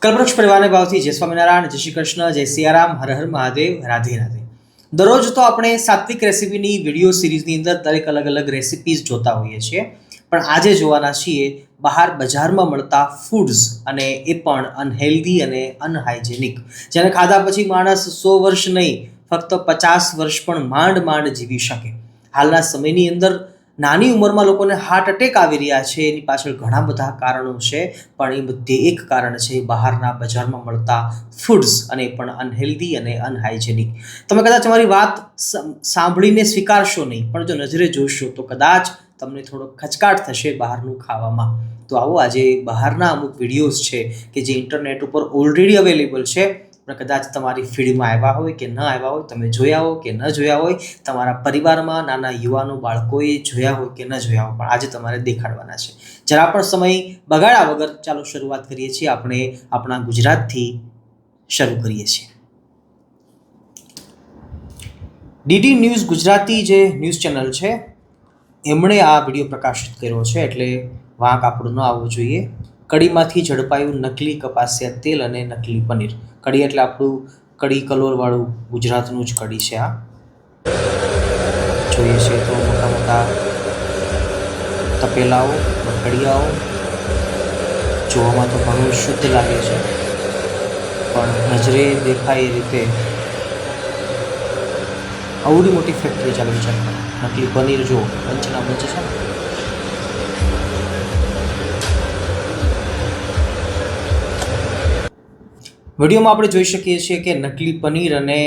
કલ્પવૃક્ષ પરિવારને ભાવથી જય સ્વામિનારાયણ, જય શ્રી કૃષ્ણ, જય સિયારામ, હર હર મહાદેવ, રાધે રાધે. દરરોજ તો આપણે સાત્વિક રેસીપીની વિડીયો સિરીઝની અંદર દરેક અલગ અલગ રેસીપીઝ જોતા હોઈએ છીએ, પણ આજે જોવાના છીએ બહાર બજારમાં મળતા ફૂડ્સ, અને એ પણ અનહેલ્ધી અને અનહાઇજેનિક, જેને ખાધા પછી માણસ 100 વર્ષ નહીં, ફક્ત 50 વર્ષ પણ માંડ માંડ જીવી શકે. હાલના સમયની અંદર નાની ઉંમરમાં લોકોને હાર્ટ એટેક આવી રહ્યા છે. એની પાછળ ઘણા બધા કારણો છે, પણ એ બધે એક કારણ છે બહારના બજારમાં મળતા ફૂડ્સ, અને એ પણ અનહેલ્ધી અને અનહાઇજેનિક. તમે કદાચ અમારી વાત સાંભળીને સ્વીકારશો નહીં, પણ જો નજરે જોશો તો કદાચ તમને થોડો ખચકાટ થશે બહારનું ખાવામાં. તો આવો આજે બહારના અમુક વિડીયોઝ છે કે જે ઇન્ટરનેટ ઉપર ઓલરેડી અવેલેબલ છે, પણ કદાચ તમારી ફીડમાં આવ્યા હોય કે ન આવ્યા હોય, તમે જોયા હો કે ન જોયા હોય, તમારા પરિવારમાં નાના યુવાનો બાળકોએ જોયા હોય કે ન જોયા હોય, પણ આજે તમારે દેખાડવાના છે. જરા પણ સમય બગાડ્યા વગર ચાલો શરૂઆત કરીએ છીએ. આપણે આપણા ગુજરાતથી શરૂ કરીએ છીએ. ડીડી ન્યૂઝ ગુજરાતી જે ન્યૂઝ ચેનલ છે, એમણે આ વિડીયો પ્રકાશિત કર્યો છે, એટલે વાંક આપણું ન આવવું જોઈએ. કઢીમાંથી ઝડપાયું નકલી કપાસિયા તેલ અને નકલી પનીર. કઢી એટલે આપણું કઢી કલોરવાળું ગુજરાતનું જ કઢી છે. આ જોઈએ છે તો મોટા મોટા તપેલાઓ, કડિયાઓ, જોવામાં તો ઘણું શુદ્ધ લાગે છે, પણ નજરે દેખાય એ રીતે આવડી મોટી ફેક્ટરી ચાલુ છે. નકલી પનીર જો પંચના પંચ છે. વિડીયોમાં આપણે જોઈ શકીએ છીએ કે નકલી પનીર અને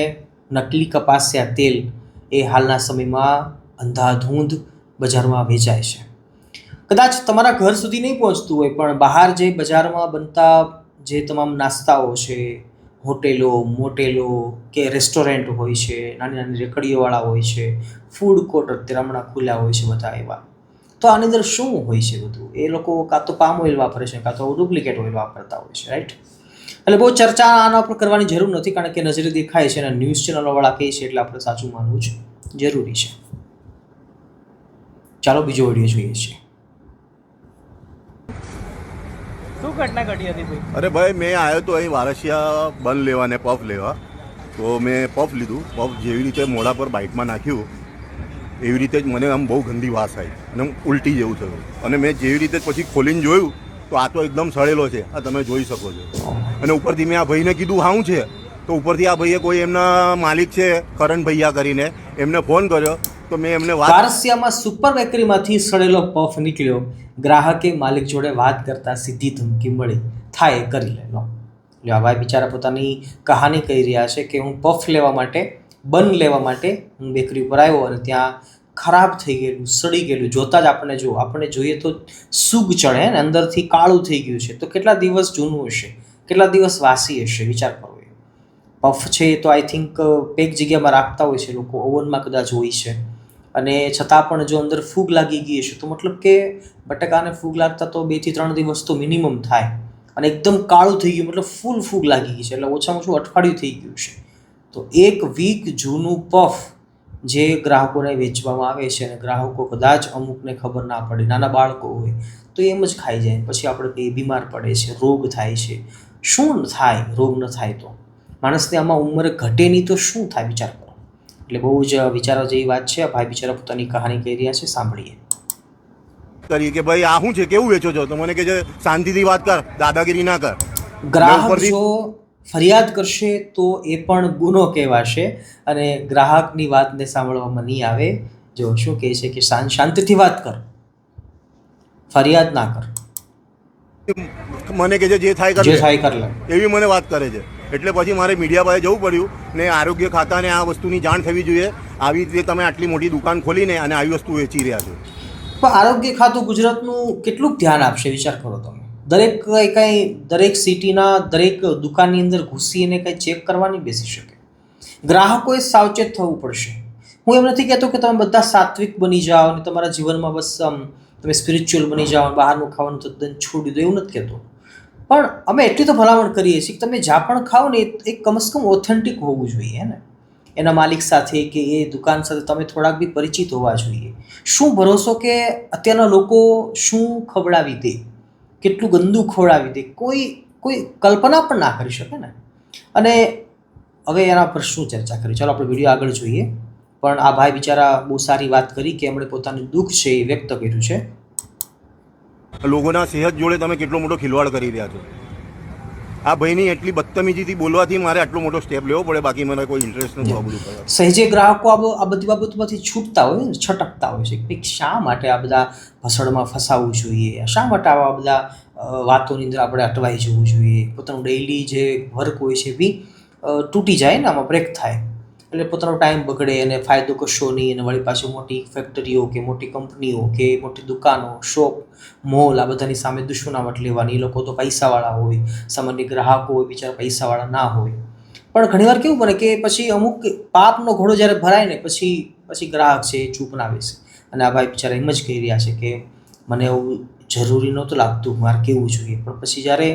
નકલી કપાસિયા તેલ એ હાલના સમયમાં અંધાધૂંધ બજારમાં વેચાય છે. કદાચ તમારા ઘર સુધી નહીં પહોંચતું હોય, પણ બહાર જે બજારમાં બનતા જે તમામ નાસ્તાઓ છે, હોટેલો, મોટેલો કે રેસ્ટોરન્ટ હોય છે, નાની નાની રેકડીઓવાળા હોય છે, ફૂડ કોર્ટ અત્યારે હમણાં ખુલ્યા હોય છે બધા એવા. તો આની અંદર શું હોય છે બધું? એ લોકો કાં તો પામ ઓઇલ વાપરે છે, કાં તો ડુપ્લિકેટ ઓઇલ વાપરતા હોય છે, રાઈટ? એટલે બહુ ચર્ચા આના ઉપર કરવાની જરૂર નથી, કારણ કે નજરે દેખાય છે અને ન્યૂઝ ચેનલોવાળા કહે છે એટલે આપણે સાચું માનવું જ જરૂરી છે. ચાલો બીજો વિડીયો જોઈએ છીએ. શું ઘટના ઘટી હતી ભાઈ? અરે ભાઈ, મેં આવ્યો તો અહીં વારસિયા બન લેવા ને પફ લેવા. તો મેં પફ લીધું. પફ જેવી રીતે મોઢા પર બાઇકમાં નાખ્યું એવી રીતે જ મને આમ બહુ ગંદી વાસ આવી અને ઉલટી જેવું થયું. અને મેં જેવી રીતે પછી ખોલીને જોયું તો આ તો એકદમ સડેલો છે. આ તમે જોઈ શકો છો. અને ઉપરથી મેં આ ભાઈને કીધું હાઉં છે, તો ઉપરથી આ ભાઈએ કોઈ એમના માલિક છે કરણ ભૈયા કરીને એમને ફોન કર્યો, તો મેં એમને વારસિયામાં સુપર બેકરીમાંથી સડેલો પફ નીકળ્યો. ગ્રાહકે માલિક જોડે વાત કરતા સીધી ધમકી મળી, થાય એ કરી લે. લો એટલે આ ભાઈ બિચારા પોતાની કહાની કહી રહ્યા છે કે હું પફ લેવા માટે, બન લેવા માટે હું બેકરી ઉપર આવ્યો અને ત્યાં ખરાબ થઈ ગયેલું, સડી ગયેલું જોતાં જ આપણે જોઈએ તો સૂગ ચડે ને, અંદરથી કાળું થઈ ગયું છે. તો કેટલા દિવસ જૂનું હશે, કેટલા દિવસ વાસી હશે, વિચાર કરો. પફ છે તો આઈ થિંક પેક જગ્યામાં રાખતા હોય છે લોકો, ઓવનમાં કદાચ હોય છે, અને છતાં પણ જો અંદર ફૂગ લાગી ગઈ હશે, તો મતલબ કે બટાકાને ફૂગ લાગતા તો 2 થી 3 દિવસ તો મિનિમમ થાય. અને એકદમ કાળું થઈ ગયું મતલબ ફૂલ ફૂગ લાગી ગઈ છે, એટલે ઓછામાં ઓછું અઠવાડિયું થઈ ગયું છે. તો 1 વીક જૂનું પફ જે ગ્રાહકોને વેચવામાં આવે છે, અને ગ્રાહકો કદાચ અમુકને ખબર ના પડે, નાના બાળકો હોય તો એમ જ ખાઈ જાય, પછી આપણે કંઈ બીમાર પડે છે, રોગ થાય છે. શું થાય? રોગ ન થાય તો માણસને આમાં ઉંમર ઘટે નહીં તો શું થાય? વિચાર કરો. એટલે બહુ જ વિચારવા જેવી વાત છે. ભાઈ બિચારા પોતાની કહાની કહી રહ્યા છે, સાંભળીએ. કરી કે ભાઈ આ શું છે, કેવું વેચો છો? તો મને કે છે શાંતિથી વાત કર, દાદાગીરી ના કર. ગ્રાહક જો ફરિયાદ કરશે તો એ પણ ગુનો કહેવાશે, અને ગ્રાહકની વાતને સાંભળવામાં નહીં આવે. જો શું કહે છે કે શાંતિથી વાત કર, ફરિયાદ ના કર, મને કે છે જે થાય જે થાય કર લે, એવી મને વાત કરે છે. એટલે પછી મારે મીડિયા પાસે જવું પડ્યું ને આરોગ્ય ખાતાને આ વસ્તુની જાણ થવી જોઈએ. આવી રીતે તમે આટલી મોટી દુકાન ખોલીને અને આવી વસ્તુ વેચી રહ્યા છો. પણ આરોગ્ય ખાતું ગુજરાતનું કેટલું ધ્યાન આપશે? વિચાર કરો તમે. દરેક સિટીના દરેક દુકાનની અંદર ઘૂસીને કંઈ ચેક કરવા નહીં બેસી શકે. ગ્રાહકોએ સાવચેત થવું પડશે. હું એમ નથી કહેતો કે તમે બધા સાત્વિક બની જાઓ અને તમારા જીવનમાં બસ તમે સ્પિરિચ્યુઅલ બની જાઓ, બહારનું ખાવાનું તદ્દન છોડી દો, એવું નથી કહેતો. પણ અમે એટલી તો ભલામણ કરીએ છીએ કે તમે જ્યાં પણ ખાઓ ને એ કમસે કમ ઓથેન્ટિક હોવું જોઈએ ને, એના માલિક સાથે કે એ દુકાન સાથે તમે થોડાક બી પરિચિત હોવા જોઈએ. શું ભરોસો કે અત્યારના લોકો શું ખવડાવી દે, કેટલું ગંદુ ખવડાવી દે, કોઈ કોઈ કલ્પના પણ ના કરી શકે ને. અને હવે એના પર શું ચર્ચા કરી, ચાલો આપણે વિડીયો આગળ જોઈએ. પણ આ ભાઈ બિચારા બહુ સારી વાત કરી કે એમણે પોતાનું દુઃખ છે એ વ્યક્ત કર્યું છે. લોકોના સેહત જોડે તમે કેટલો મોટો ખિલવાડ કરી રહ્યા છો. આ ભાઈની એટલી બદતમીજીથી બોલવાથી મારે આટલો મોટો સ્ટેપ લેવો પડે, બાકી મને કોઈ ઇન્ટરેસ્ટ નથી આ બધું કરવા. સહેજે ગ્રાહકો આ બધી બાબતોમાંથી છૂટતા હોય ને, છટકતા હોય છે કે શા માટે આ બધા ભસડમાં ફસાવવું જોઈએ, શા માટે આવા બધા વાતોની અંદર આપણે અટવાઈ જવું જોઈએ. પોતાનું ડેઇલી જે વર્ક હોય છે એ બી તૂટી જાય ને, આમાં બ્રેક થાય એટલે પોતાનો ટાઈમ બગડે અને ફાયદો કશો નહીં. અને વળી પાછી મોટી ફેક્ટરીઓ કે મોટી કંપનીઓ કે મોટી દુકાનો, શોપ, મોલ આ બધાની સામે દુશ્મનાવટ લેવાની. એ લોકો તો પૈસાવાળા હોય, સામાન્ય ગ્રાહકો હોય બિચારા પૈસાવાળા ના હોય. પણ ઘણીવાર કેવું બને કે પછી અમુક પાપનો ઘોડો જ્યારે ભરાય ને પછી ગ્રાહક છે એ ચૂપ ના બેસે. અને આ ભાઈ બિચારા એમ જ કહી રહ્યા છે કે મને એવું જરૂરી નહોતું લાગતું, મારે કેવું જોઈએ. પણ પછી જ્યારે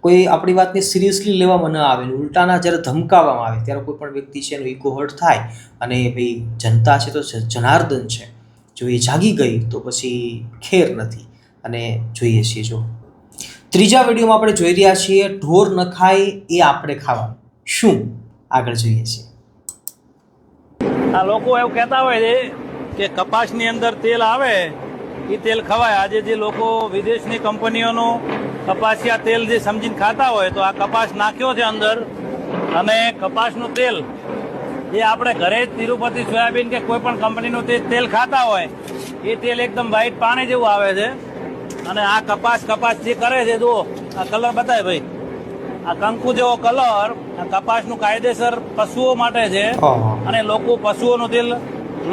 કોઈ આપણી વાતને સિરિયસલી લેવામાં ન આવે ને ઉલટાના જ્યારે ધમકાવવામાં આવે ત્યારે કોઈ પણ વ્યક્તિ છે એનો ઈગો હર્ટ થાય. અને ભાઈ જનતા છે તો જનાર્દન છે, જો એ જાગી ગઈ તો પછી ખેર નથી. અને જોઈએ છીએ જો ત્રીજા વિડીયોમાં આપણે જોઈ રહ્યા છીએ ઢોર ન ખાય એ આપણે ખાવાનું. શું આગળ જોઈએ છીએ. આ લોકો એવું કહેતા હોય છે કે કપાસની અંદર તેલ આવે એ તેલ ખવાય. આજે જે લોકો વિદેશની કંપનીઓનું કપાસિયા તેલ જે સમજીને ખાતા હોય તો આ કપાસ નાખ્યો છે અંદર, અને કપાસનું તેલ જે આપણે ઘરે જ તિરુપતિ સોયાબીન કે કોઈ પણ કંપનીનું તેલ ખાતા હોય એ તેલ એકદમ વ્હાઈટ પાણી જેવું આવે છે. અને આ કપાસ જે કરે છે, જુઓ આ કલર બતાય ભાઈ, આ કંકુ જેવો કલર આ કપાસનું કાયદેસર પશુઓ માટે છે. અને પશુઓનું તેલ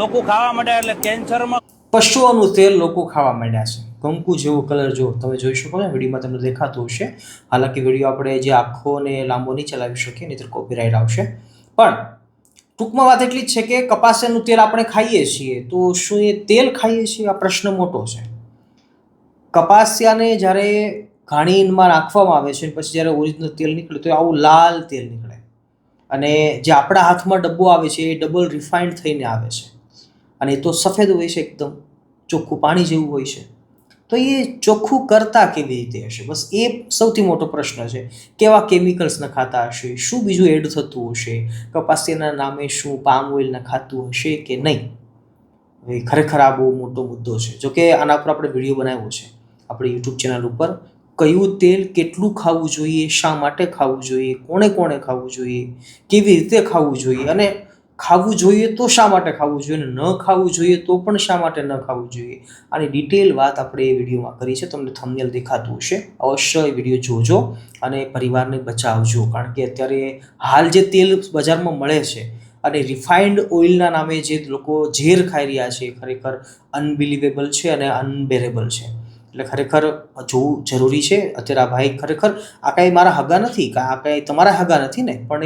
લોકો ખાવા માંડ્યા એટલે કેન્સરમાં પશુઓનું તેલ લોકો ખાવા માંડ્યા છે. કંકુ જેવો કલર જો તમે જોઈ શકો ને વિડીયોમાં તમને દેખાતું હશે. હાલાકી વિડીયો આપણે જે આખો ને લાંબો નહીં ચલાવી શકીએ, નહીં તો કોપીરાઇટ આવશે. પણ ટૂંકમાં વાત એટલી જ છે કે કપાસિયાનું તેલ આપણે ખાઈએ છીએ તો શું એ તેલ ખાઈએ છીએ આ પ્રશ્ન મોટો છે. કપાસિયાને જ્યારે ઘાણીમાં નાખવામાં આવે છે પછી જ્યારે ઓરિજિનલ તેલ નીકળે તો આવું લાલ તેલ નીકળે. અને જે આપણા હાથમાં ડબ્બો આવે છે એ ડબલ રિફાઇન્ડ થઈને આવે છે. અને એ તો સફેદ હોય છે, એકદમ ચોખ્ખું પાણી જેવું હોય છે. તો એ ચોખ્ખું કરતા કેવી રીતે હશે? બસ એ સૌથી મોટો પ્રશ્ન છે. કેવા કેમિકલ્સ નખાતા હશે, શું બીજું એડ થતું હશે, કપાસિયાના નામે શું પામ ઓઇલ નખાતું હશે કે નહીં? હવે ખરેખર આ બહુ મોટો મુદ્દો છે. જોકે આના પર આપણે વિડીયો બનાવ્યો છે આપણી યુટ્યુબ ચેનલ ઉપર. કયું તેલ કેટલું ખાવું જોઈએ, શા માટે ખાવું જોઈએ, કોણે ખાવું જોઈએ, કેવી રીતે ખાવું જોઈએ, અને ખાવું જોઈએ તો શા માટે ખાવું જોઈએ, અને ન ખાવું જોઈએ તો પણ શા માટે ન ખાવું જોઈએ. આની ડિટેલ વાત આપણે એ વિડીયોમાં કરી છે. તમને થંબનેલ દેખાતું હશે, અવશ્ય એ વિડીયો જોજો અને પરિવારને બચાવજો. કારણ કે અત્યારે હાલ જે તેલ બજારમાં મળે છે અને રિફાઇન્ડ ઓઇલના નામે જે લોકો ઝેર ખાઈ રહ્યા છે ખરેખર અનબિલિવેબલ છે અને અનબેરેબલ છે. એટલે ખરેખર જોવું જરૂરી છે. અત્યારે આ ભાઈ ખરેખર આ કાંઈ મારા હગા નથી, આ કાંઈ તમારા હગા નથી ને, પણ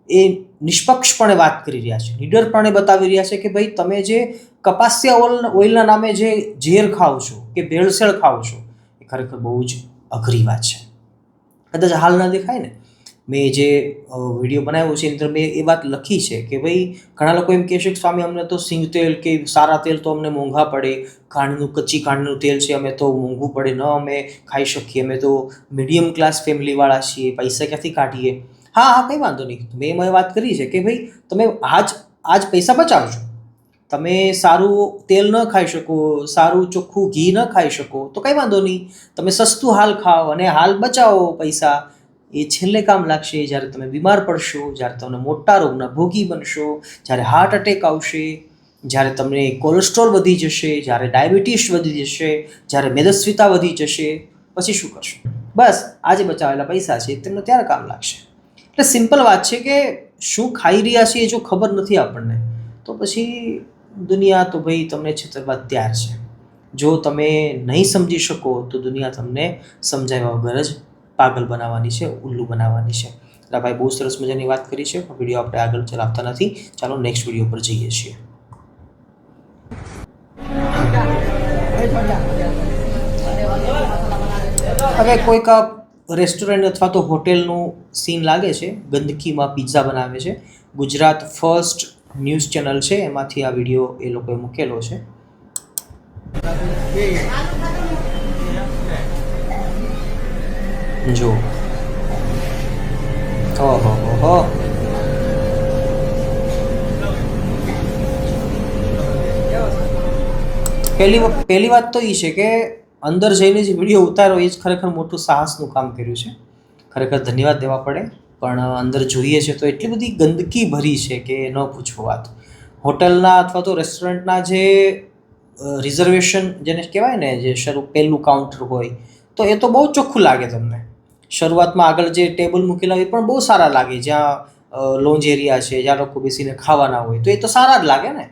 એ નિષ્પક્ષપણે વાત કરી રહ્યા છે, નિડરપણે બતાવી રહ્યા છે કે ભાઈ તમે જે કપાસિયા ઓઇલના નામે જે ઝેર ખાઓ છો કે ભેળસેળ ખાઓ છો એ ખરેખર બહુ જ અઘરી વાત છે. કદાચ હાલ ન દેખાય ને, મેં જે વિડીયો બનાવ્યો છે એની અંદર મેં એ વાત લખી છે કે ભાઈ ઘણા લોકો એમ કહેશે કે સ્વામી અમને તો સિંગ તેલ કે સારા તેલ તો અમને મોંઘા પડે, કચ્ચી ખાંડનું તેલ છે અમે તો મોંઘું પડે, ન અમે ખાઈ શકીએ, અમે તો મીડિયમ ક્લાસ ફેમિલીવાળા છીએ, પૈસા ક્યાંથી કાઢીએ. હા કંઈ વાંધો નહીં. મેં એમાં વાત કરી છે કે ભાઈ તમે આજ પૈસા બચાવજો. તમે સારું તેલ ન ખાઈ શકો, સારું ચોખ્ખું ઘી ન ખાઈ શકો તો કંઈ વાંધો નહીં. તમે સસ્તું હાલ ખાઓ અને હાલ બચાવો પૈસા. એ છેલ્લે કામ લાગશે જ્યારે તમે બીમાર પડશો, જ્યારે તમને મોટા રોગના ભોગી બનશો, જ્યારે હાર્ટ એટેક આવશે, જ્યારે તમને કોલેસ્ટ્રોલ વધી જશે, જ્યારે ડાયાબિટીસ વધી જશે, જ્યારે મેદસ્વીતા વધી જશે, પછી શું કરશો? બસ આજે બચાવેલા પૈસા છે તેમને ત્યારે કામ લાગશે. એટલે સિમ્પલ વાત છે કે શું ખાઈ રહ્યા છીએ જો ખબર નથી આપણને તો પછી દુનિયા તો ભાઈ તમને છેતરવા તૈયાર છે. જો તમે નહીં સમજી શકો તો દુનિયા તમને સમજાવ્યા વગર જ પાગલ બનાવવાની છે, ઉલ્લુ બનાવવાની છે. એટલે ભાઈ બહુ સરસ મજાની વાત કરી છે. વિડીયો આપણે આગળ ચલાવતા નથી, ચાલો નેક્સ્ટ વિડીયો પર જઈએ છીએ. હવે કોઈક રેસ્ટોરન્ટ અથવા તો હોટેલનું સીન લાગે છે, ગંદકીમાં પિઝા બનાવે છે. ગુજરાત ફર્સ્ટ ન્યૂઝ ચેનલ છે એમાંથી આ વિડીયો એ લોકોએ મૂકેલો છે. જો ઓહો હો. પહેલી વાત તો એ છે કે અંદર જઈને જે વિડીયો ઉતાર્યો એ જ ખરેખર મોટું સાહસનું કામ કર્યું છે. ખરેખર ધન્યવાદ દેવા પડે. પણ અંદર જોઈએ છે તો એટલી બધી ગંદકી ભરી છે કે ન પૂછો વાત. હોટલના અથવા તો રેસ્ટોરન્ટના જે રિઝર્વેશન જેને કહેવાય ને, જે પહેલું કાઉન્ટર હોય, તો એ તો બહુ ચોખ્ખું લાગે તમને. શરૂઆતમાં આગળ જે ટેબલ મૂકેલા હોય પણ બહુ સારા લાગે, જ્યાં લોન્જ એરિયા છે, જ્યાં લોકો બેસીને ખાવાના હોય, તો એ તો સારા જ લાગે ને.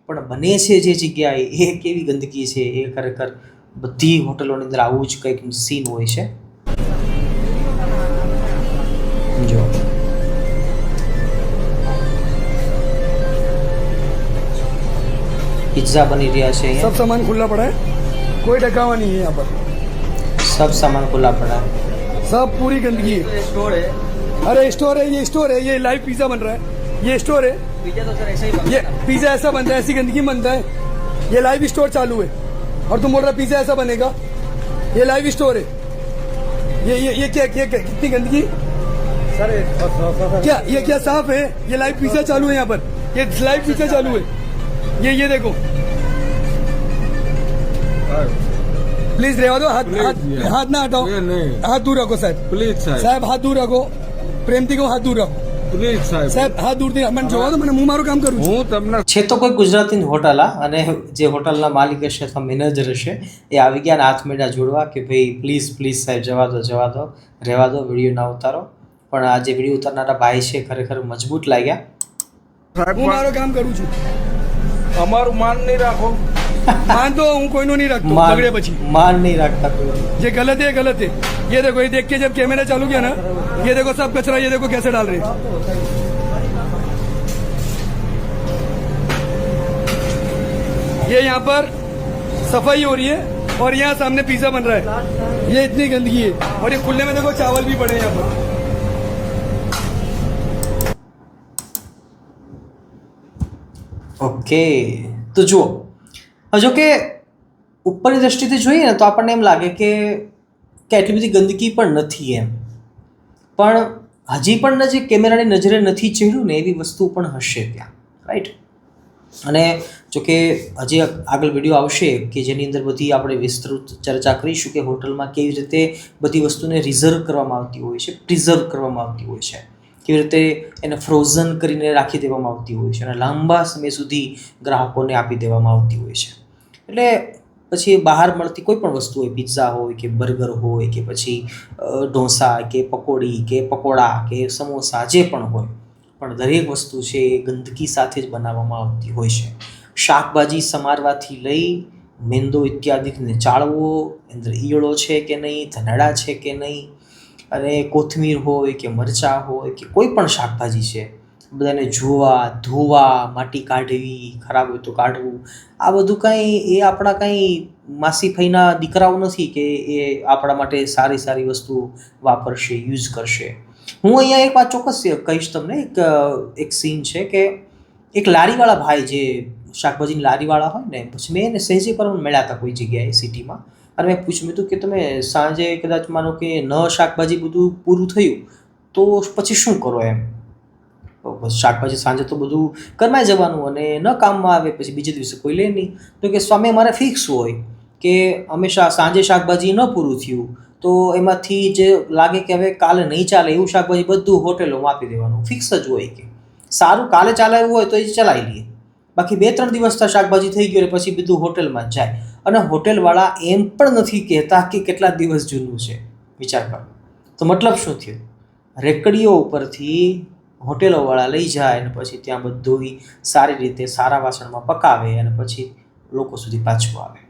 પણ બને છે જે જગ્યાએ એ કેવી ગંદકી છે, એ ખરેખર બધી હોટલોની અંદર આવું જ કંઈક સીન હોય છે. જો पिज्जा बनी रहा है, सब सामान खुला पड़ा है, कोई ढकावा नहीं है यहाँ पर, सब सामान खुला पड़ा है, सब पूरी गंदगी है। स्टोर है, अरे स्टोर है, ये स्टोर है, ये लाइव पिज्जा बन रहा है, ये स्टोर है। पिज्जा तो सर ऐसा ही बनता है, ये पिज्जा ऐसा बनता है, ऐसी गंदगी बनता है। ये लाइव स्टोर चालू है और तुम बोल रहा पिज्जा ऐसा बनेगा? ये लाइव स्टोर है, ये क्या कितनी गंदगी सर? क्या ये क्या साफ है? ये लाइव पिज्जा चालू है यहाँ पर, ये लाइव पिज्जा चालू है, ये देखो। प्लीज रेवा दो, हाथ ना हटाओ, हाथ दूर रखो साहब, प्लीज साहब हाथ दूर रखो, प्रेमથી કહો હાથ દૂર રાખો પ્લીઝ સાહેબ, હાથ દૂરથી મને જોવા દો, મને હું મારું કામ કરું છું. હું તમને છે તો કોઈ ગુજરાતી હોટલ અને જે હોટલના માલિક હશે અથવા મેનેજર હશે એ આવી ગયા હાથ મેળા જોડવા કે ભાઈ પ્લીઝ સાહેબ જવા દો, રહેવા દો, વિડીયો ના ઉતારો. પણ આ જે વિડીયો ઉતારનારા ભાઈ છે ખરેખર મજબૂત લાગ્યા. હું મારું કામ કરું છું, અમારું માન નહીં રાખો. मान तो हूँ कोई नहीं रखता, पकड़े बची मान नहीं रखता कोई. ये गलत है, गलत है। ये देखो, ये देख के जब कैमरा चालू किया ना, ये देखो सब कचरा, ये देखो कैसे डाल रहे हैं। ये यहाँ पर सफाई हो रही है और यहाँ सामने पिज्जा बन रहा है, ये इतनी गंदगी है। और ये खुले में देखो चावल भी पड़े हैं यहाँ पर। ઓકે, તો જુઓ, જો કે ઉપરની દ્રષ્ટિથી જોઈએ ને તો આપણને એમ લાગે કે આટલી બધી ગંદકી પણ નથી એમ. પણ હજી પણ જે કેમેરાની નજરે નથી ચડ્યું ને એવી વસ્તુ પણ હશે ત્યાં, રાઈટ. અને જો કે હજી આગળ વિડીયો આવશે કે જેની અંદર બધી આપણે વિસ્તૃત ચર્ચા કરીશું કે હોટલમાં કેવી રીતે બધી વસ્તુને રિઝર્વ કરવામાં આવતી હોય છે, પ્રિઝર્વ કરવામાં આવતી હોય છે, કેવી રીતે એને ફ્રોઝન કરીને રાખી દેવામાં આવતી હોય છે અને લાંબા સમય સુધી ગ્રાહકોને આપી દેવામાં આવતી હોય છે. એટલે પછી બહાર મળતી કોઈ પણ વસ્તુ હોય, પિઝા હોય કે બર્ગર હોય કે પછી ઢોસા કે પકોડી કે પકોડા કે સમોસા, જે પણ હોય, પણ દરેક વસ્તુ છે એ ગંદકી સાથે જ બનાવવામાં આવતી હોય છે. શાકભાજી સમારવાથી લઈ મેંદો ઇત્યાદિને ચાળવો, અંદર ઈયળો છે કે નહીં, ધનાડા છે કે નહીં, અને કોથમીર હોય કે મરચાં હોય કે કોઈ પણ શાકભાજી છે, બધાને ધોવા, માટી કાઢવી, ખરાબ હોય તો કાઢવું. આ બધું કાંઈ એ આપણા કાંઈ માસી ફઈના દીકરાઓ નથી કે એ આપણા માટે સારી વસ્તુ વાપરશે, યુઝ કરશે. હું અહીંયા એક વાત ચોક્કસ કહીશ તમને. એક સીન છે કે એક લારીવાળા ભાઈ, જે શાકભાજીની લારીવાળા હોય ને, પછી મેં એને સહેજે પર મળ્યા હતા કોઈ જગ્યાએ સિટીમાં, અને મેં પૂછ્યું હતું કે તમે સાંજે કદાચ માનો કે શાકભાજી બધું પૂરું થયું તો પછી શું કરો એમ? શાકભાજી સાંજે તો બધું ઘરમાં જવાનું અને ન કામમાં આવે પછી બીજે દિવસે કોઈ લે નહીં. તો કે સ્વામી અમારે ફિક્સ હોય કે હંમેશા સાંજે શાકભાજી ન પૂરું થયું તો એમાંથી જે લાગે કે હવે કાલે નહીં ચાલે એવું શાકભાજી બધું હોટેલોમાં આપી દેવાનું, ફિક્સ જ હોય. કે સારું કાલે ચાલે એવું હોય તો એ ચલાવી લઈએ, બાકી 2-3 દિવસ શાકભાજી થઈ ગયું પછી બધું હોટેલમાં જ જાય. અને હોટેલવાળા એમ પણ નથી કહેતા કે કેટલા દિવસ જૂનું છે. વિચાર કરો તો મતલબ શું થયો? રેકડીઓ ઉપરથી હોટેલોવાળા લઈ જાય અને પછી ત્યાં બધું સારી રીતે સારા વાસણમાં પકાવે અને પછી લોકો સુધી પાછું આવે.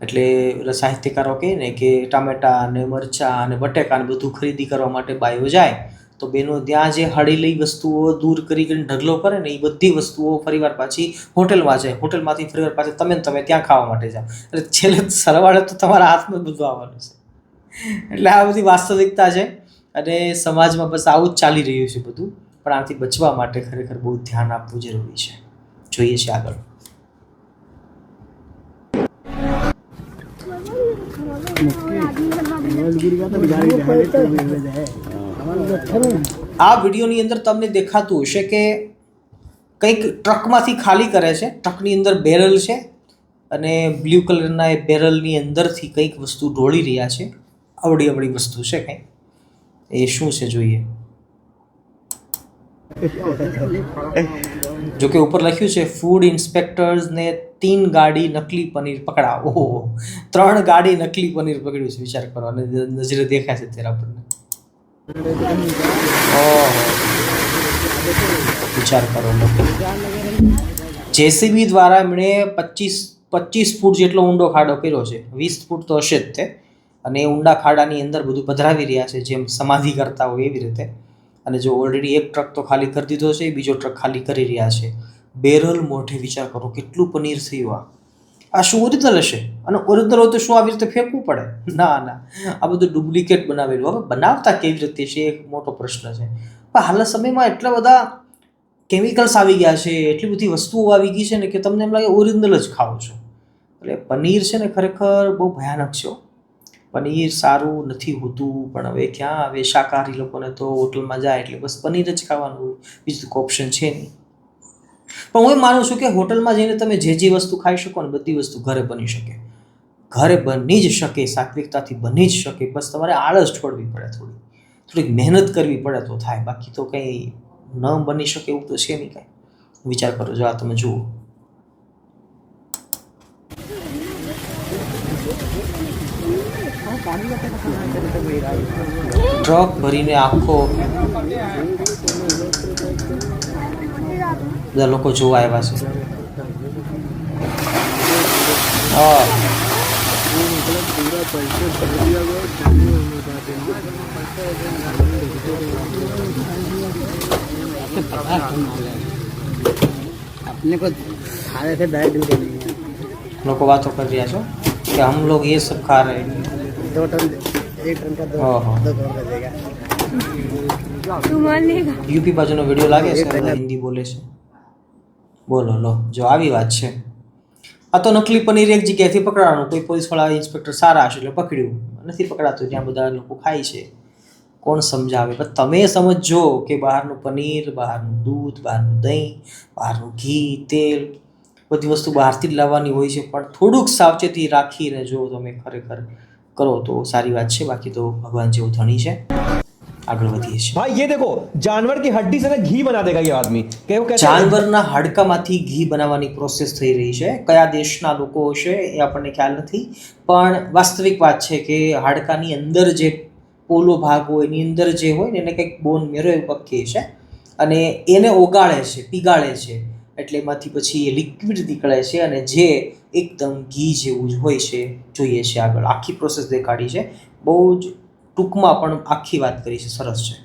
એટલે સાહિત્યકારો કહે ને કે ટામેટા અને મરચાં અને બટેકા ને બધું ખરીદી કરવા માટે બાયો જાય તો બેનો ત્યાં જે હળેલી વસ્તુઓ દૂર કરીને ઢગલો કરે ને એ બધી વસ્તુઓ ફરીવાર પાછી હોટેલમાં જાય, હોટેલમાંથી ફરીવાર પાછી તમે ત્યાં ખાવા માટે જાઓ. એટલે છેલ્લે સરવાળે તો તમારા હાથમાં જ બધું આવવાનું છે. એટલે આ બધી વાસ્તવિકતા છે અને સમાજમાં બસ આવું જ ચાલી રહ્યું છે બધું. પણ આથી બચવા માટે ખરેખર બહુ ધ્યાન આપવું જરૂરી છે. જોઈએ છે આગળ. आदमी આ વિડીયોની અંદર તમને દેખાતું હશે કે કંઈક ટ્રકમાંથી ખાલી કરે છે. ટ્રકની અંદર બેરલ છે અને બ્લુ કલરના એ બેરલની અંદરથી કંઈક વસ્તુ ઢોળી રહ્યા છે. અવળી અવળી વસ્તુ છે કંઈક. એ શું છે જોઈએ. જોકે ઉપર લખ્યું છે ફૂડ ઇન્સ્પેક્ટર્સ ને 3 ગાડી નકલી પનીર પકડા. ઓહો, 3 ગાડી નકલી પનીર પકડ્યું છે. વિચાર કરો, અને નજરે દેખાય છે ત્યારે આપણને. ઓહો, વિચાર કરો. જેસીબી દ્વારા એમણે 25 ફૂટ જેટલો ઊંડો ખાડો કર્યો છે. 20 ફૂટ તો હશે જ તે. અને એ ઊંડા ખાડાની અંદર બધું પધરાવી રહ્યા છે, જેમ સમાધિ કરતા હોય એવી રીતે. અને જો ઓલરેડી એક ટ્રક તો ખાલી કરી દીધો છે, બીજો ટ્રક ખાલી કરી રહ્યા છે. બેરલ મોઢે. વિચાર કરો કેટલું પનીર થયું. આ શું ઓરિજિનલ હશે? અને ઓરિજિનલ હોય તો શું આવી રીતે ફેંકવું પડે? ના ના, આ બધું ડુપ્લિકેટ બનાવેલું. હવે બનાવતા કેવી રીતે છે એક મોટો પ્રશ્ન છે. પણ હાલના સમયમાં એટલા બધા કેમિકલ્સ આવી ગયા છે, એટલી બધી વસ્તુઓ આવી ગઈ છે ને કે તમને એમ લાગે ઓરિજિનલ જ ખાઓ છો. એટલે પનીર છે ને ખરેખર બહુ ભયાનક છે. પનીર સારું નથી હોતું, પણ હવે ક્યાં, હવે શાકાહારી લોકોને તો હોટલમાં જાય એટલે બસ પનીર જ ખાવાનું હોય, બીજું કોઈ ઓપ્શન છે નહીં. પણ હું એમ માનું છું કે હોટલમાં જઈને તમે જે વસ્તુ ખાઈ શકો ને બધી વસ્તુ ઘરે બની શકે. ઘરે બની જ શકે, સાત્વિકતાથી બની જ શકે. બસ તમારે આળસ છોડવી પડે, થોડીક મહેનત કરવી પડે તો થાય. બાકી તો કંઈ ન બની શકે એવું તો છે નહીં કાંઈ. વિચાર કરો, જો આ તમે જુઓ. ટ્રક ભરીને આખો બધા લોકો જોવા આવ્યા છે. अपने को खाने से डायरेक्ट दिल नहीं है. લોકો વાતો કરી રહ્યા છો કે હમ લોગ ये सब खा रहे हैं. 2 टन 1 टन का 2 हाँ। 2 करोड़ का देगा. યુપી બાજુનો વિડીયો લાગે છે, હિન્દી બોલે છે. બોલો લો, જો આવી વાત છે. આ તો નકલી પનીર એક જગ્યાએથી પકડાવાનું. કોઈ પોલીસવાળા ઇન્સ્પેક્ટર સારા હશે એટલે પકડ્યું, નથી પકડાતું ત્યાં બધા લોકો ખાય છે. કોણ સમજાવે? પણ તમે સમજો કે બહારનું પનીર, બહારનું દૂધ, બહારનું દહીં, બહારનું ઘી, તેલ, બધી વસ્તુ બહારથી જ લાવવાની હોય છે. પણ થોડુંક સાવચેતી રાખીને જો તમે ખરેખર કરો તો સારી વાત છે. બાકી તો ભગવાન જેવું ધણી છે. આગળ વધીએ છીએ. भाई ये देखो, जानवर की हड्डी से ना घी बना देगा ये आदमी. કે એવું કહેતા જાનવરના હાડકામાંથી ઘી બનાવવાની પ્રોસેસ થઈ રહી છે. કયા દેશના લોકો હશે એ આપણને ખ્યાલ નથી, પણ વાસ્તવિક વાત છે કે હાડકાની અંદર જે પોલો ભાગ હોય એની અંદર જે હોય ને એને કંઈક બોન મેરો એવું કહે છે, અને એને ઓગાળે છે, પીગાળે છે. એટલે એમાંથી પછી એ લિક્વિડ નીકળે છે અને જે એકદમ ઘી જેવું જ હોય છે. જોઈએ છે આગળ. આખી પ્રોસેસ દેખાડી છે. બહુ જ ટૂંકમાં પણ આખી વાત કરી છે. સરસ છે.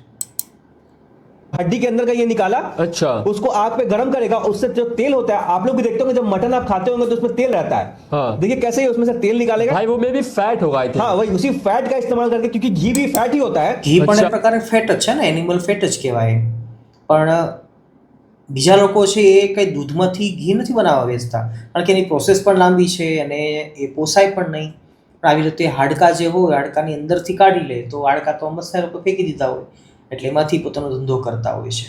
हड्डी के अंदर का ये निकाला, अच्छा उसको आग पे गर्म करेगा, उससे जो तेल होता है, आप लोग भी देखते होंगे जब मटन आप खाते होंगे तो उसमें तेल रहता है. हाँ. देखिए कैसे ही उसमें से तेल निकालेगा. भाई वो मे भी फैट होगा आई थिंक. हाँ, वही उसी फैट का इस्तेमाल करके, क्योंकि घी भी फैट ही होता है. ઘી પણ અચ્છા. એક પ્રકારે ફેટ જ છે ને, એનિમલ ફેટ જ કહેવાય. પણ બીજા લોકો છે એ કંઈ દૂધમાંથી ઘી નથી બનાવવા વેચતા, કારણ કે એની પ્રોસેસ પણ લાંબી છે અને એ પોસાય પણ નહીં. પણ આવી રીતે હાડકા જે હોય, હાડકાની અંદરથી કાઢી લે તો હાડકા તો અમસ્તા લોકો ફેંકી દીધા હોય, એટલે એમાંથી પોતાનો ધંધો કરતા હોય છે.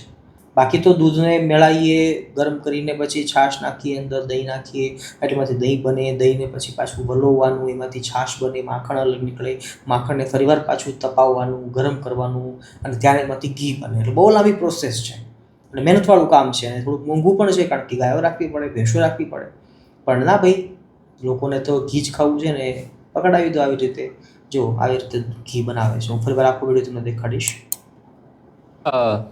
બાકી તો દૂધને મેળાવીએ, ગરમ કરીને પછી છાશ નાખીએ, અંદર દહીં નાખીએ, એટલેમાંથી દહીં બને. દહીંને પછી પાછું વલોવવાનું, એમાંથી છાશ બને, માખણ અલગ નીકળે, માખણને ફરીવાર પાછું તપાવવાનું, ગરમ કરવાનું, અને ત્યારે એમાંથી ઘી બને. એટલે બહુ લાંબી પ્રોસેસ છે અને મહેનતવાળું કામ છે, અને થોડુંક મોંઘું પણ છે, કારણ કે ગાયો રાખવી પડે, ભેંસો રાખવી પડે. પણ ના ભાઈ, લોકોને તો ઘી જ ખાવું છે ને, પકડાવી દો આવી રીતે. જો આવી રીતે ઘી બનાવે છે. હું ફરીવાર આખો વિડીયો તમને દેખાડીશ.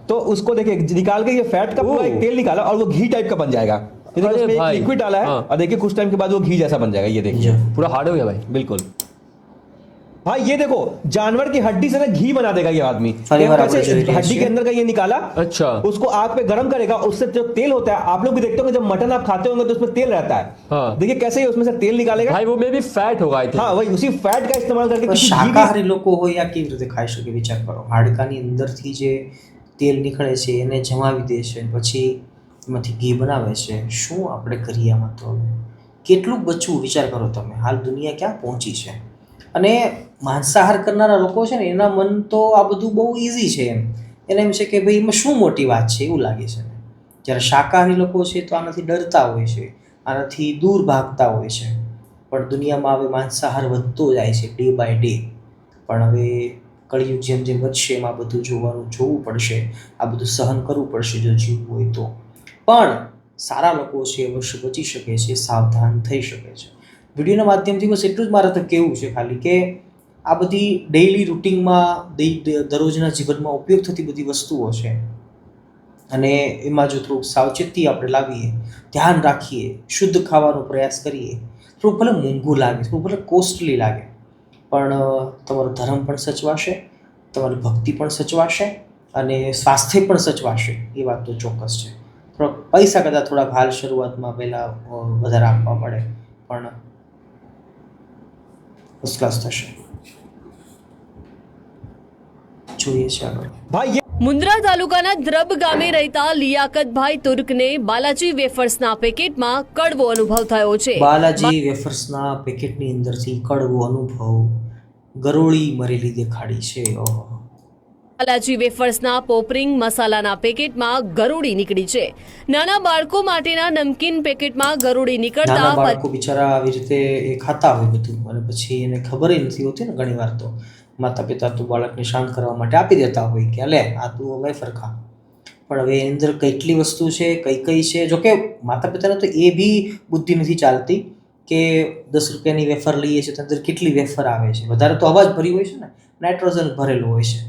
तो उसको देखिए निकाल के ये फैट का पूरा एक तेल निकाला और वो घी टाइप का बन जाएगा. ये देखिए अरे उसमें एक भाई. लिक्विड डाला है हाँ. और देखिए कुछ टाइम के बाद वो घी जैसा बन जाएगा. ये देखिए पूरा हार्ड हो गया भाई. बिल्कुल. भाई ये देखो, जानवर की हड्डी से ना घी बना देगा ये आदमी. फरीवार આપણે कैसे? જોઈ રહ્યા हड्डी છીએ. के अंदर का ये निकाला, अच्छा उसको आग पे गर्म करेगा, उससे जो तेल होता है, आप लोग भी देखते होंगे जब मटन आप खाते होंगे तो उसमें तेल रहता है. हाँ. देखिए कैसे ही उसमें से तेल निकालेगा. भाई वो मे भी फैट होगा आई थिंक. हाँ, वही उसी फैट का इस्तेमाल करके, પણ क्योंकि घी भी શાકાહારી લોકો હોય આ કેવી રીતે ખાઈ શકે? વિચાર કરો. હાડકાની અંદરથી જે તેલ નીકળે છે એને જમાવી દે છે, પછી એમાંથી ઘી બનાવે છે. શું આપણે કરીએ આમાં? તો કેટલું બચવું વિચાર કરો તમે. હાલ દુનિયા ક્યાં પહોંચી છે. અને માંસાહાર કરનારા લોકો છે ને એના મન તો આ બધું બહુ ઇઝી છે. એને એમ છે કે ભાઈ એમાં શું મોટી વાત છે એવું લાગે છે. જ્યારે શાકાહારી લોકો છે તો આનાથી ડરતા હોય છે, આનાથી દૂર ભાગતા હોય છે. પણ દુનિયામાં હવે માંસાહાર વધતો જાય છે ડે બાય ડે. પણ હવે કળિયુગ જેમ જેમ વધશે એમાં બધું જોવું પડશે, આ બધું સહન કરવું પડશે જો જીવવું હોય તો. પણ સારા લોકો છે અવશ્ય બચી શકે છે, સાવધાન થઈ શકે છે. વિડીયોના માધ્યમથી બસ એટલું જ મારે તો કહેવું છે ખાલી કે આ બધી ડેઇલી રૂટિનમાં દરરોજના જીવનમાં ઉપયોગ થતી બધી વસ્તુઓ છે અને એમાં જો થોડુંક સાવચેતી આપણે લાવીએ, ધ્યાન રાખીએ, શુદ્ધ ખાવાનો પ્રયાસ કરીએ, થોડુંક ભલે મોંઘું લાગે, થોડુંક ભલે કોસ્ટલી લાગે, પણ તમારો ધર્મ પણ સચવાશે, તમારી ભક્તિ પણ સચવાશે અને સ્વાસ્થ્ય પણ સચવાશે. એ વાત તો ચોક્કસ છે. થોડાક પૈસા કરતાં થોડાક હાલ શરૂઆતમાં પહેલાં વધારે આપવા પડે, પણ ફર્સ્ટ ક્લાસ થશે. જોઈએ છે આગળ. भाई ये મુન્દ્રા તાલુકાના દ્રબ ગામે રહેતા લિયાકતભાઈ તુર્કને બાલાજી વેફર્સના પેકેટમાં કડવો અનુભવ થયો છે. બાલાજી વેફર્સના પેકેટની અંદરથી કડવો અનુભવ, ગરોળી મરેલી દેખાડી છે. ઓહો. બાલાજી વેફર્સના પોપરિંગ મસાલાના પેકેટમાં ગરોળી નીકળી છે. નાના બાળકો માટેના નમકીન પેકેટમાં ગરોળી નાના નીકળતા બાળકો બિચારા આવી રીતે એ ખાતા હોય બધું અને પછી એને ખબર નથી હોતી ને ઘણી વાર તો માતા પિતા તો બાળકને શાંત કરવા માટે આપી દેતા હોય કે લે આ તું વેફર ખા. પણ હવે એની અંદર કેટલી વસ્તુ છે, કઈ છે. જોકે માતા પિતાને તો એ બી બુદ્ધિ નથી ચાલતી કે 10 રૂપિયાની વેફર લઈએ છીએ તો અંદર કેટલી વેફર આવે છે. વધારે તો અવાજ ભરી હોય છે ને, નાઇટ્રોજન ભરેલું હોય છે.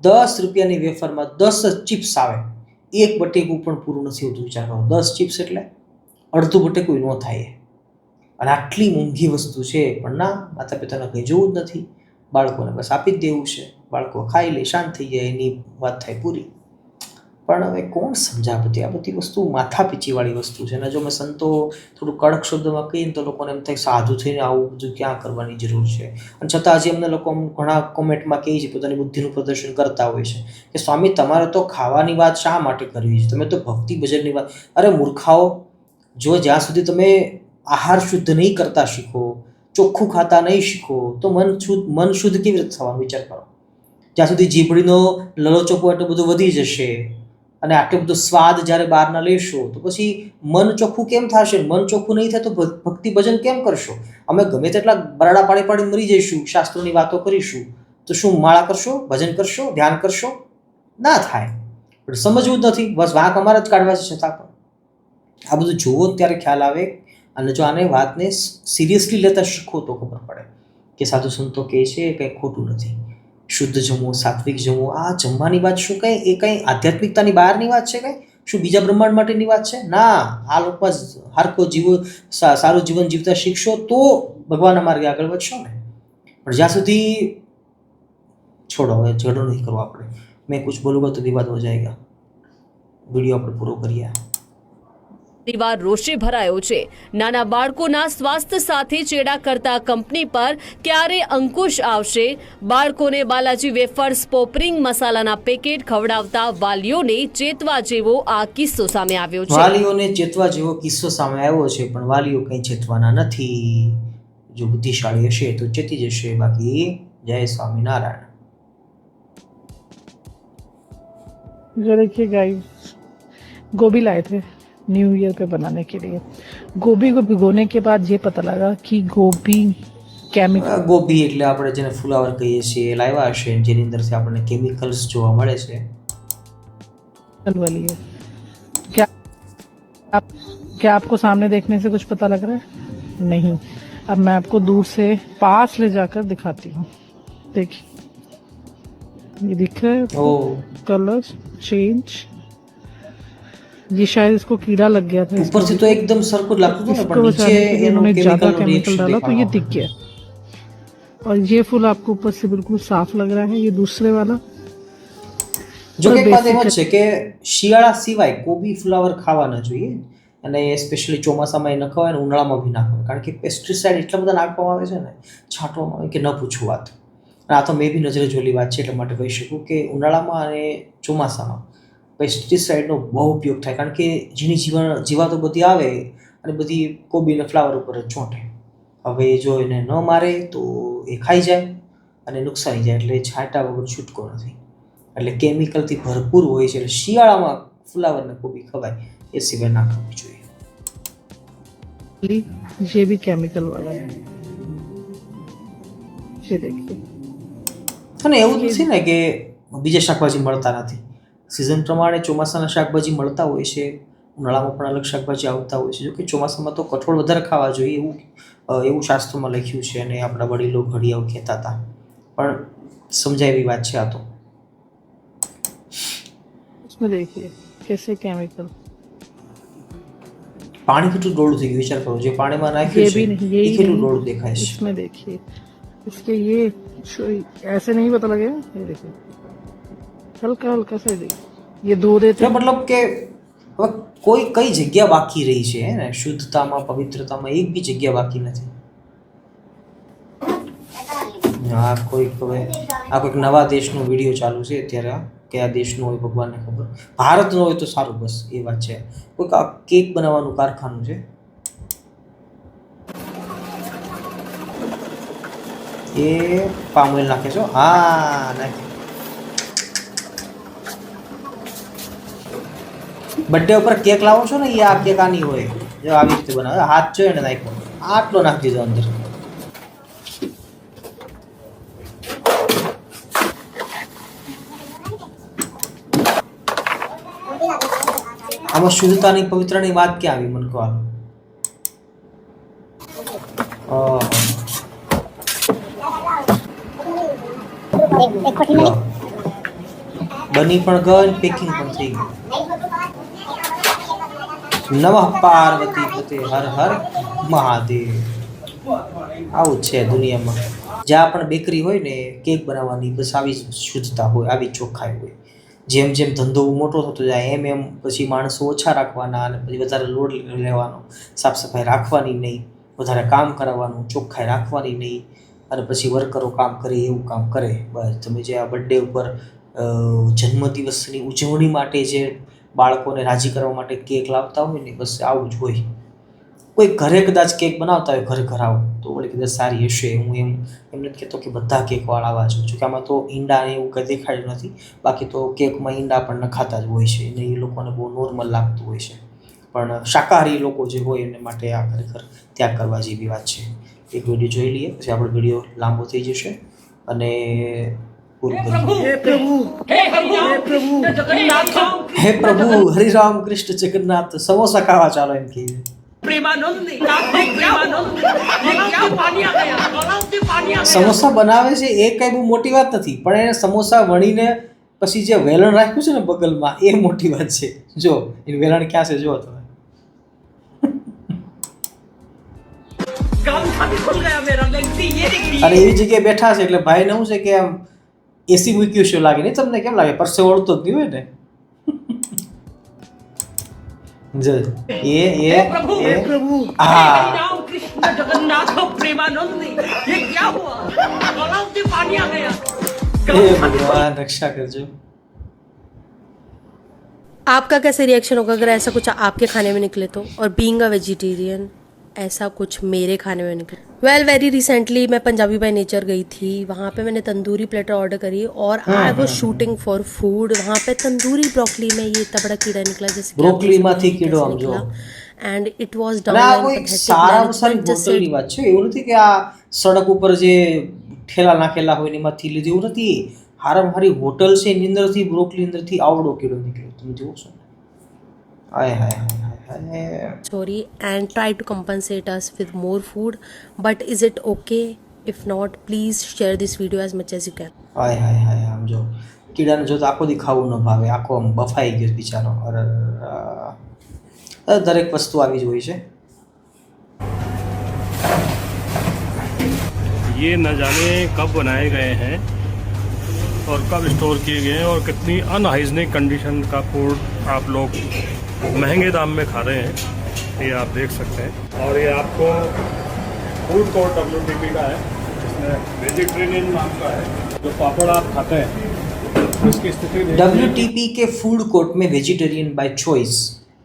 10 રૂપિયાની વેફરમાં 10 ચિપ્સ આવે, એક બટેકું પણ પૂરું નથી હોતું. વિચાર કરો, 10 ચિપ્સ એટલે અડધું બટેકું ન થાય. અને આટલી મોંઘી વસ્તુ છે પણ ના, માતા પિતાને કંઈ જોવું જ નથી, બાળકોને બસ આપી જ દેવું છે. બાળકો ખાઈ લે, શાંત થઈ જાય, એની વાત થાય પૂરી. પણ હવે કોણ સમજા બધી આ બધી વસ્તુ માથાપીચીવાળી વસ્તુ છે. અને જો મેં સંતો થોડું કડક શબ્દમાં કહીએ તો લોકોને એમ થાય સાધુ થઈને આવું બધું ક્યાં કરવાની જરૂર છે. અને છતાં હજી અમને લોકો ઘણા કોમેન્ટમાં કહે છે, પોતાની બુદ્ધિનું પ્રદર્શન કરતા હોય છે કે સ્વામી તમારે તો ખાવાની વાત શા માટે કરવી છે, તમે તો ભક્તિ ભજનની વાત. અરે મૂર્ખાઓ, જો જ્યાં સુધી તમે આહાર શુદ્ધ નહીં કરતા શીખો, ચોખ્ખું ખાતા નહીં શીખો તો મન શુદ્ધ કેવી રીતે થવાનું વિચાર કરો. જ્યાં સુધી જીભડીનો લલોચોપો એટલો બધો વધી જશે અને આટલો બધો સ્વાદ જ્યારે બહારના લેશો તો પછી મન ચોખ્ખું કેમ થશે? મન ચોખ્ખું નહીં થાય તો ભક્તિ ભજન કેમ કરશો? અમે ગમે તેટલા બરાડા પાડી મરી જઈશું, શાસ્ત્રોની વાતો કરીશું, તો શું માળા કરશો, ભજન કરશો, ધ્યાન કરશો? ના થાય. પણ સમજવું જ નથી, બસ વાંક અમારા જ કાઢવા છે. છતાં પણ આ બધું જુઓ ત્યારે ખ્યાલ આવે. અને જો આને વાતને સિરિયસલી લેતા શીખો તો ખબર પડે કે સાધુ સંતો કહે છે એ કંઈ ખોટું નથી. શુદ્ધ જમવું, સાત્વિક જમવું, આ જમવાની વાત શું કંઈ એ કંઈ આધ્યાત્મિકતાની બહારની વાત છે? કંઈ શું બીજા બ્રહ્માંડ માટેની વાત છે? ના, આ લોકો હરકો જીવો સારું જીવન જીવતા શીખશો તો ભગવાનના માર્ગે આગળ વધશો ને. પણ જ્યાં સુધી છોડો, હવે ઝઘડો નહીં કરવો આપણે. મેં કુછ બોલુંગા તો વિવાદ હો જાયગા. વિડીયો આપણે પૂરો કરીએ. પરિવાર રોષે ભરાયો છે. નાના બાળકોના સ્વાસ્થ્ય સાથે ચેડા કરતા કંપની પર ક્યારે અંકુશ આવશે? બાળકોને બાલાજી વેફર્સ પોપરિંગ મસાલાના પેકેટ ખવડાવતા વાલીઓને ચેતવા જેવો આ કિસ્સો સામે આવ્યો છે. વાલીઓને ચેતવા જેવો કિસ્સો સામે આવ્યો છે, પણ વાલીઓ કંઈ ચેતવાના નથી. જો બુદ્ધિશાળી હશે તો ચેતી જશે, બાકી જય સ્વામિનારાયણ. जो देखिए गाइस, गोभी लाए थे न्यू ईयर पे बनाने के लिए. गोभी को भिगोने के बाद ये पता लगा कि गोभी केमिकल ગોભી એટલે આપણે જેને ફુલાવર કહીએ છીએ એ લાવ્યા હશે, જેની અંદરથી આપણને કેમિકલ્સ જોવા મળે છે. वाली है. क्या आपको सामने देखने से कुछ पता लग रहा है? नहीं. अब मैं आपको दूर से पास ले जाकर दिखाती हूँ. देखिए, ये दिख रहा है ઓ कलर चेंज. ये शायद इसको कीड़ा लग गया था. ઉપરથી તો એકદમ સરખું જ લાગતું હતું ને, इसको પણ बचाने के નીચે लिए એનું उन्होंने ज्यादा કેમિકલ केमिकल डाला तो ये दिख गया. और ये फूल आपको ऊपर से बिल्कुल साफ लग रहा है. ये दूसरे वाला જો કે એક વાત એમ જ છે કે શિયાળા સિવાય કોબી ફ્લાવર ખાવા ન જોઈએ, અને સ્પેશિયલી ચોમાસામાં એ ન ખવાય અને ઉનાળામાં બી ના ખવાય. કારણ કે પેસ્ટિસાઇડ એટલા બધા નાખવામાં આવે છે ને, છાંટવામાં આવે કે ન પૂછવું વાત. અને આ તો મેં બી નજરે જોયેલી વાત છે, એટલા માટે કહી શકું કે ઉનાળામાં અને ચોમાસામાં પેસ્ટિસાઇડનો બહુ ઉપયોગ થાય. કારણ કે જેની જીવાતો બધી આવે અને બધી કોબીને ફ્લાવર ઉપર જ ચોંટે. હવે જો એને ન મારે તો એ ખાઈ જાય અને નુકસાની જાય, એટલે છાંટા વગર છૂટકો નથી. એટલે કેમિકલથી ભરપૂર હોય છે. એટલે શિયાળામાં ફુલાવર ને કોબી ખવાય, એ સિવાય ના ખાવી જોઈએ. ये भी केमिकल वाला है, ये देखिए. અને એવું નથી ને કે બીજા શાકભાજી મળતા નથી. સિઝન પ્રમાણે ચોમાસાના શાકભાજી મળતા હોય છે, ઉનાળામાં પણ અલગ શાકભાજી આવતા હોય છે. જો કે ચોમાસામાં તો કઠોળ વધારે ખાવા જોઈએ એવું શાસ્ત્રોમાં લખ્યું છે અને આપણા વડીલો ઘડિયાઓ કહેતા હતા. પણ સમજાય એવી વાત છે આ તો. इसमें देखिए कैसे केमिकल. પાણી કેટલું ડોળું થઈ ગયું વિચાર કરો. જે પાણીમાં ये નાખ્યું भी છે नहीं, એ यही કેટલું नहीं. ડોળું દેખાય છે. इसमें देखिए इसके ये ऐसे नहीं पता लगेगा. ये देखिए हल्का हल्का सा देखिए, ये धो देते એટલે મતલબ કે હવે કોઈ કઈ જગ્યા બાકી રહી છે હે ને શુદ્ધતામાં, પવિત્રતામાં એક બી જગ્યા બાકી નથી. આ કોઈક નવા દેશનો વિડીયો ચાલુ છે અત્યારે. કયા દેશનો હોય ભગવાનને ખબર. ભારતનો હોય તો સારું, બસ એ વાત છે. કોઈક આ કેક બનાવવાનું કારખાનું છે. એ પામ ઓઇલ નાખે છો? હા, નાખે. બર્થડે ઉપર કેક લાવો છો ને, એ આ કેક આની હોય. જો આવી રીતે બનાવે, હાથ જોઈ ને નાખ્યો, આટલો નાખી દીધો અંદર. આમાં શુદ્ધતાની, પવિત્રની વાત ક્યાં આવી મને કહો? બની પણ ગઈ, પેકિંગ પણ થઈ ગઈ. નમઃ પાર્વતી પતે હર હર મહાદેવ. આવું છે દુનિયામાં. જ્યાં પણ બેકરી હોય ને કેક બનાવવાની, બસ આવી શુદ્ધતા હોય, આવી ચોખ્ખાઈ હોય. જેમ જેમ ધંધો મોટો થતો જાય એમ પછી માણસો ઓછા રાખવાના અને પછી વધારે લોડ લેવાનો, સાફ સફાઈ રાખવાની નહીં, વધારે કામ કરાવવાનું, ચોખ્ખાઈ રાખવાની નહીં, અને પછી વર્કરો કામ કરે એવું કામ કરે. બસ તમે જે આ બર્થડે ઉપર જન્મદિવસની ઉજવણી માટે જે બાળકોને રાજી કરવા માટે કેક લાવતા હોય ને, બસ આવું જ હોય. કોઈ ઘરે કદાચ કેક બનાવતા હોય, ઘર આવો તો ઓલી કદાચ સારી હશે. હું એમ નથી કહેતો કે બધા કેકવાળા આવા છે. જોકે આમાં તો ઈંડા ને એવું કંઈ દેખાડ્યું નથી. બાકી તો કેકમાં ઈંડા પણ નખાતા જ હોય છે અને એ લોકોને બહુ નોર્મલ લાગતું હોય છે. પણ શાકાહારી લોકો જે હોય એને માટે આ ખરેખર ત્યાગ કરવા જેવી વાત છે. એક વિડીયો જોઈ લઈએ, પછી આપણો વિડીયો લાંબો થઈ જશે અને પૂરું કરીએ. હે પ્રભુ હરિરામ કૃષ્ણ જગન્નાથ. સમોસા ખાવા ચાલો એમ કે સમોસા બનાવે છે એ કઈ બહુ મોટી વાત નથી, પણ એને સમોસા વણીને પછી જે વેલણ રાખ્યું છે ને બગલમાં, એ મોટી વાત છે. જો એ વેલણ ક્યાં છે જો તમે. અને એવી જગ્યાએ બેઠા છે એટલે ભાઈને શું છે કે આમ એસી મૂક્યું છે લાગે. નહીં તમને કેમ લાગે? પરસેવો વળતો જ નહીં હોય ને. भगवान रक्षा करजो. आपका कैसे रिएक्शन होगा अगर ऐसा कुछ आपके खाने में निकले तो, और बीइंग अ वेजिटेरियन ऐसा कुछ मेरे खाने में निकले? वेल, वेरी रिसेंटली मैं पंजाबी बाय नेचर गई थी. वहाँ पे मैंने तंदूरी प्लेटर ऑर्डर करी और I was shooting for food. वहाँ पे तंदूरी ब्रोकली में ये इतना बड़ा कीड़ा निकला जैसे ब्रोकली માંથી કીડો આમ જો. एंड इट वाज આ કોઈ સારા સારી બોટલની વાત છે. એવું નથી કે આ સડક ઉપર જે ઠેલા નાખેલા હોય ને એમાંથી લીધું, એવું નથી. હારામાં હારી હોટલ છે એની અંદરથી બ્રોકલી અંદરથી આવડો કીડો નીકળ્યો. તમે જુઓ છો? હાય હાય હાય. Sorry, and try to compensate us with more food. But is it okay? If not, please share this video as much as you can. હાય હાય હાય. આમ જો કીડાને જો તો આખો દી ખાવું ન ભાવે, આખો આમ બફાઈ ગયો બિચારો. દરેક વસ્તુ આવી જ હોય છે. ये न जाने कब बनाए गए हैं और कब स्टोर किए गए हैं और कितनी अनहाइजीनिक कंडीशन का फूड आप लोग महंगे दाम में खा रहे हैं, ये आप देख सकते हैं. और ये आपको फूड कोर्ट WTP का है, इसमें वेजिटेरियन नाम का है. जो पापड़ आप खाते हैं उसकी स्थिति WTP के फूड कोर्ट में वेजिटेरियन बाय चॉइस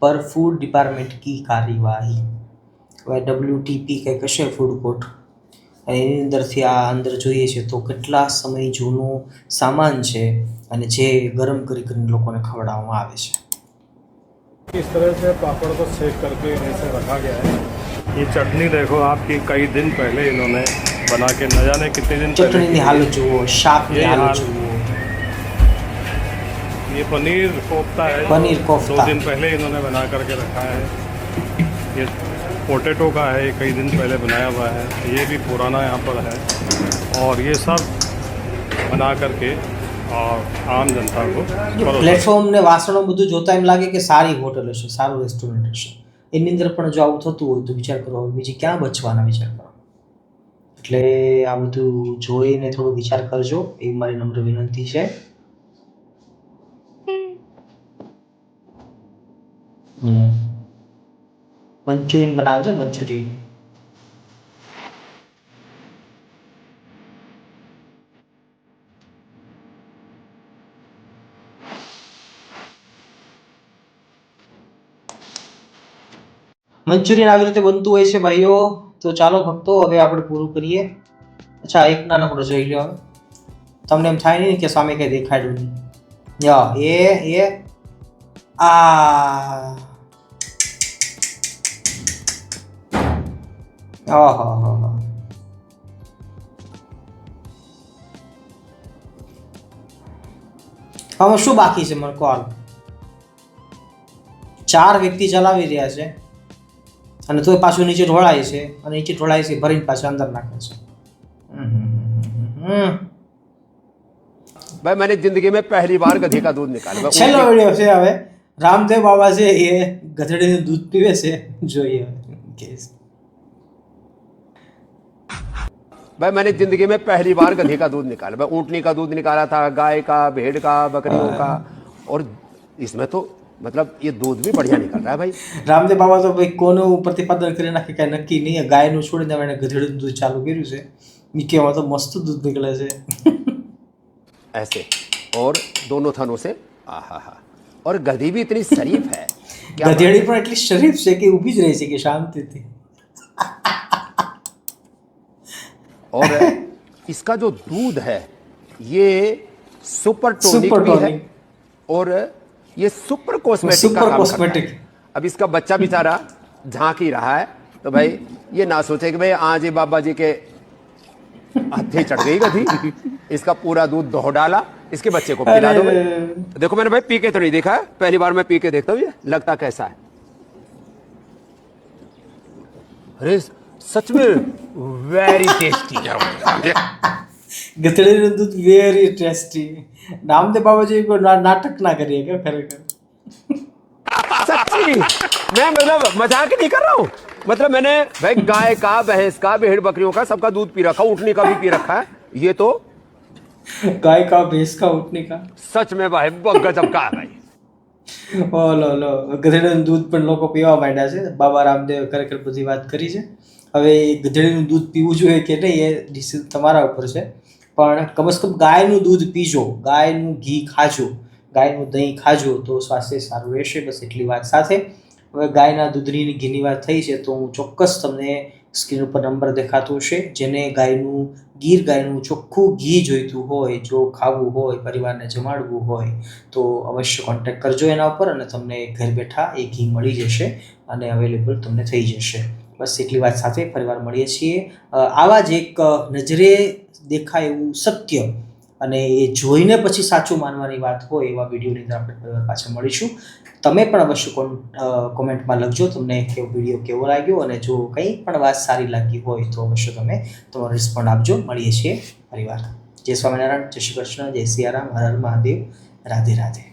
पर फूड डिपार्टमेंट की कार्यवाही. WTP के कशे फूड कोर्ट એની અંદરથી આ અંદર જોઈએ છે તો કેટલા સમય જૂનો સામાન છે અને જે ગરમ કરીને લોકોને ખવડાવવામાં આવે છે. इस तरह से पापड़ को सेक करके ऐसे रखा गया है. ये चटनी देखो आपकी कई दिन पहले इन्होंने बना के न जाने कितने दिन पहले ચટણીની હાલત જુઓ, શાકની હાલત જુઓ. ये पनीर कोफ्ता है. पनीर कोफ्ता 2 दिन पहले इन्होंने बना करके रखा है. ये पोटैटो का है, कई दिन पहले बनाया हुआ है. ये भी पुराना यहाँ पर है और ये सब बना करके और आम जनता को પ્લેટફોર્મ ને વાસણો બધું જોતા એમ લાગે કે સારી હોટલ હશે, સારું રેસ્ટોરન્ટ હશે. એની અંદર પણ જો આવું થતું હોય તો વિચાર કરો બીજી ક્યાં બચવાના વિચાર કરો. એટલે આ બધું જોઈને થોડો વિચાર કરજો એ મારી નમ્ર વિનંતી છે. મંચુરિયન બનાવજો, મંચુરિયન. મંચુરિયન આવી રીતે બનતું હોય છે ભાઈઓ. તો ચાલો ભક્તો હવે આપણે પૂરું કરીએ. અચ્છા, એક નાનકડો જોઈ લો. હવે તમને એમ થાય નહીં કે સામે કઈ દેખાડ્યું નહીં. યા એ આ આહા. હવે શું બાકી છે મને કહો. 4 વ્યક્તિ ચલાવી રહ્યા છે અને તોય પાછું નીચે ઢોળાય છે અને નીચે ઢોળાય છે ભરીને પાછું અંદર નાખે છે. भाई मैंने जिंदगी में पहली बार गधे का दूध निकाला. છેલ્લો વિડિયો છે હવે. રામદેવ બાબા છે એ ગધેડીનું દૂધ પીવે છે. જોઈએ કેસ. भाई मैंने जिंदगी में पहली बार गधे का दूध निकाला. मैं ऊँटनी का दूध निकाला था, गाय का, भेड़ का, बकरियों का, और इसमें तो मतलब ये दूध भी बढ़िया निकल रहा है भाई. રામદેવ બાબા તો ભાઈ કોનું પ્રતિપાદન કરી નાખે કાંઈ નક્કી નહીં. ગાયનું છોડીને એણે ગધેડીનું દૂધ ચાલુ કર્યું છે. મીકેમાં તો મસ્ત દૂધ નીકળે છે. ऐसे और दोनों थनों से आहा. और गधी भी इतनी शरीफ है. ગધેડી પણ એટલી શરીફ છે કે ઊભી જ રહે છે કે શાંતિથી. और इसका जो दूध है ये सुपर टॉनिक भी है और ये सुपर कॉस्मेटिक का काम करता है. अब इसका बच्चा बेचारा झांक ही रहा है तो भाई ये ना सोचे कि भाई आज ये बाबा जी के हाथे चढ़ गई गधी, इसका पूरा दूध दो डाला, इसके बच्चे को पिला दो. देखो मैंने भाई पी के तो नहीं देखा है, पहली बार मैं पी के देखता हूँ ये लगता कैसा है. अरे सच में वेरी टेस्टी. ગધેડીનું દૂધ વેરી ટેસ્ટી. રામદેવ બાબાજી કોઈ નાટક ના કરીએ કે ખરેખર. सच्ची मैं मतलब मजाक नहीं कर रहा हूँ. मतलब मैंने भाई गाय का, भैंस का, भेड़ बकरियों का सबका दूध पी रखा, ऊँटनी का भी पी रखा है. ये तो गाय का, भैंस का, ऊँटनी का सच में भाई बहुत गजब का है भाई. ઓલો ગધેડીનું દૂધ પણ લોકો પીવા માંડ્યા છે. બાબા રામદેવ ખરેખર બધી વાત કરી છે. હવે ગધેડીનું દૂધ પીવું જોઈએ કે નહીં એ ડિસિઝન તમારા ઉપર છે. પણ કમસે કમ ગાયનું દૂધ પીજો, ગાયનું ઘી ખાજો, ગાયનું દહીં ખાજો તો સ્વાસ્થ્ય સારું રહેશે. બસ એટલી વાત સાથે હવે ગાયના દૂધની ઘીની વાત થઈ છે તો હું ચોક્કસ તમને સ્ક્રીન ઉપર નંબર દેખાતો હશે. જેને ગાયનું ગીર ગાયનું ચોખ્ખું ઘી જોઈતું હોય, જો ખાવું હોય, પરિવારને જમાડવું હોય તો અવશ્ય કોન્ટેક્ટ કરજો એના ઉપર અને તમને ઘર બેઠા એ ઘી મળી જશે અને અવેલેબલ તમને થઈ જશે. બસ એટલી વાત સાથે ફરીવાર મળીએ છીએ. આવા જ એક નજરે દેખાય એવું સત્ય અને એ જોઈને પછી સાચું માનવાની વાત હોય એવા વિડીયોની અંદર આપણે ફરીવાર પાછા મળીશું. તમે પણ અવશ્ય કોમેન્ટમાં લખજો તમને વિડીયો કેવો લાગ્યો અને જો કંઈ પણ વાત સારી લાગી હોય તો અવશ્ય તમે તમારો રિસ્પોન્ડ આપજો. મળીએ છીએ ફરીવાર. જય સ્વામિનારાયણ, જય શ્રી કૃષ્ણ, જય સિયારામ, હર હર મહાદેવ, રાધે રાધે.